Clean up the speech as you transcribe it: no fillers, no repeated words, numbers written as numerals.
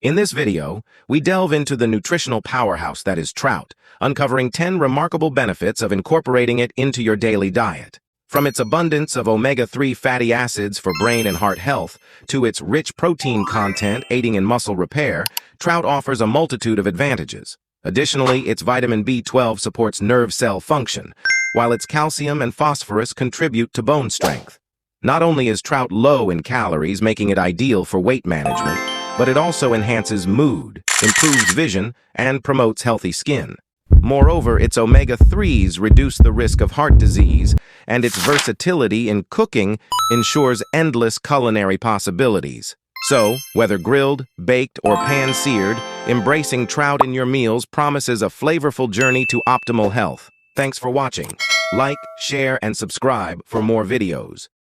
In this video, we delve into the nutritional powerhouse that is trout, uncovering 10 remarkable benefits of incorporating it into your daily diet. From its abundance of omega-3 fatty acids for brain and heart health, to its rich protein content aiding in muscle repair, trout offers a multitude of advantages. Additionally, its vitamin B12 supports nerve cell function, while its calcium and phosphorus contribute to bone strength. Not only is trout low in calories, making it ideal for weight management, but it also enhances mood, improves vision, and promotes healthy skin. Moreover, its omega-3s reduce the risk of heart disease, and its versatility in cooking ensures endless culinary possibilities. So, whether grilled, baked, or pan-seared, embracing trout in your meals promises a flavorful journey to optimal health. Thanks for watching. Like, share, and subscribe for more videos.